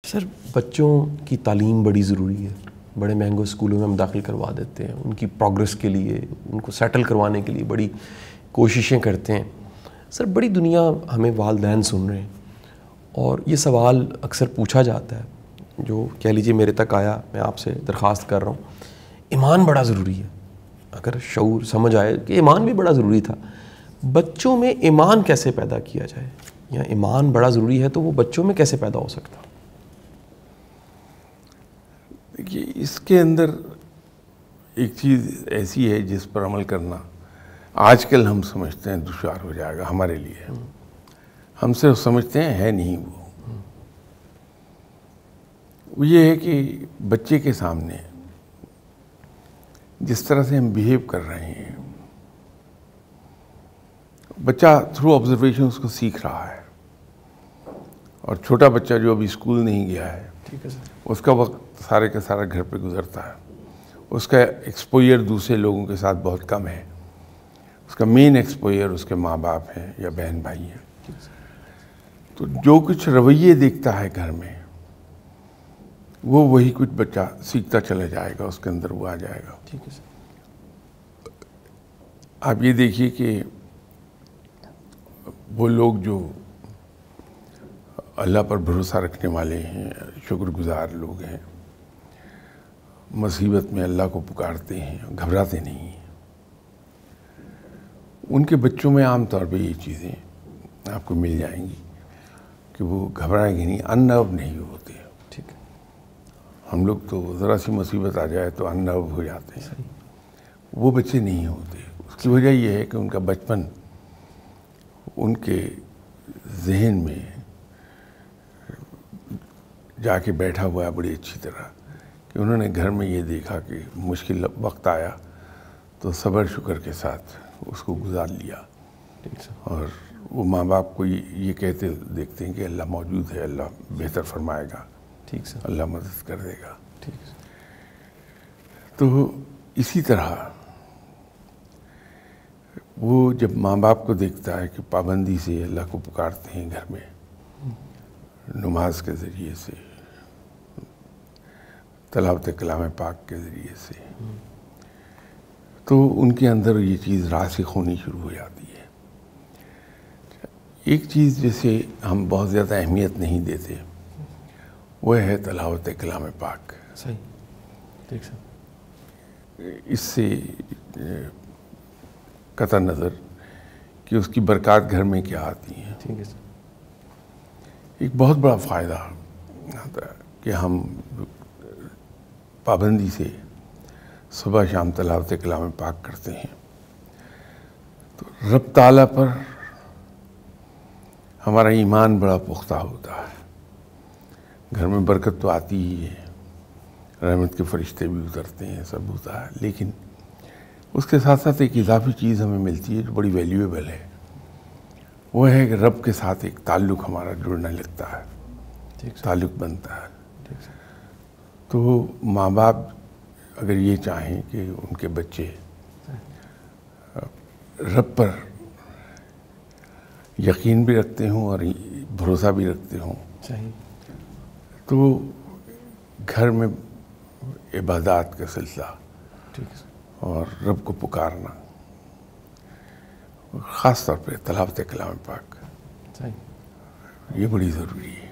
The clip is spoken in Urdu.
سر بچوں کی تعلیم بڑی ضروری ہے. بڑے مہنگے اسکولوں میں ہم داخل کروا دیتے ہیں, ان کی پروگرس کے لیے, ان کو سیٹل کروانے کے لیے بڑی کوششیں کرتے ہیں. سر بڑی دنیا ہمیں والدین سن رہے ہیں, اور یہ سوال اکثر پوچھا جاتا ہے, جو کہہ لیجیے میرے تک آیا, میں آپ سے درخواست کر رہا ہوں. ایمان بڑا ضروری ہے. اگر شعور سمجھ آئے کہ ایمان بھی بڑا ضروری تھا, بچوں میں ایمان کیسے پیدا کیا جائے, یا ایمان بڑا ضروری ہے تو وہ بچوں میں کیسے پیدا ہو سکتا؟ دیکھیے, اس کے اندر ایک چیز ایسی ہے جس پر عمل کرنا آج کل ہم سمجھتے ہیں دشوار ہو جائے گا ہمارے لیے. ہم صرف سمجھتے ہیں, ہے نہیں وہ یہ ہے کہ بچے کے سامنے جس طرح سے ہم بیہیو کر رہے ہیں, بچہ تھرو آبزرویشن اس کو سیکھ رہا ہے. اور چھوٹا بچہ جو ابھی اسکول نہیں گیا ہے, اس کا وقت سارے کا سارا گھر پہ گزرتا ہے. اس کا ایکسپوئر دوسرے لوگوں کے ساتھ بہت کم ہے. اس کا مین ایکسپوئر اس کے ماں باپ ہیں یا بہن بھائی ہیں. تو جو کچھ رویے دیکھتا ہے گھر میں, وہی کچھ بچہ سیکھتا چلا جائے گا, اس کے اندر وہ آ جائے گا. آپ یہ دیکھیے کہ وہ لوگ جو اللہ پر بھروسہ رکھنے والے ہیں, شکر گزار لوگ ہیں, مصیبت میں اللہ کو پکارتے ہیں, گھبراتے نہیں ہیں, ان کے بچوں میں عام طور پہ یہ چیزیں آپ کو مل جائیں گی کہ وہ گھبرائیں گے نہیں, ان نرو نہیں ہوتے. ہم لوگ تو ذرا سی مصیبت آ جائے تو ان نرو ہو جاتے ہیں. وہ بچے نہیں ہوتے. اس کی وجہ یہ ہے کہ ان کا بچپن ان کے ذہن میں جا کے بیٹھا ہوا ہے بڑی اچھی طرح, کہ انہوں نے گھر میں یہ دیکھا کہ مشکل وقت آیا تو صبر شکر کے ساتھ اس کو گزار لیا. اور وہ ماں باپ کو یہ کہتے دیکھتے ہیں کہ اللہ موجود ہے, اللہ بہتر فرمائے گا, اللہ مدد کر دے گا. تو اسی طرح وہ جب ماں باپ کو دیکھتا ہے کہ پابندی سے اللہ کو پکارتے ہیں گھر میں, نماز کے ذریعے سے, تلاوت کلام پاک کے ذریعے سے, تو ان کے اندر یہ چیز راسخ ہونی شروع ہو جاتی ہے. ایک چیز جسے ہم بہت زیادہ اہمیت نہیں دیتے, وہ ہے تلاوت کلام پاک. اس سے قطع نظر کہ اس کی برکات گھر میں کیا آتی ہیں, ایک بہت بڑا فائدہ آتا ہے کہ ہم پابندی سے صبح شام تلاوت کلام پاک کرتے ہیں, تو رب تعالیٰ پر ہمارا ایمان بڑا پختہ ہوتا ہے. گھر میں برکت تو آتی ہی ہے, رحمت کے فرشتے بھی اترتے ہیں, سب ہوتا ہے, لیکن اس کے ساتھ ساتھ ایک اضافی چیز ہمیں ملتی ہے جو بڑی ویلیویبل ہے. وہ ہے کہ رب کے ساتھ ایک تعلق ہمارا جڑنے لگتا ہے, تعلق بنتا ہے. تو ماں باپ اگر یہ چاہیں کہ ان کے بچے رب پر یقین بھی رکھتے ہوں اور بھروسہ بھی رکھتے ہوں, تو گھر میں عبادات کا سلسلہ اور رب کو پکارنا, خاص طور پہ تلاوت کلام پاک, یہ بڑی ضروری ہے.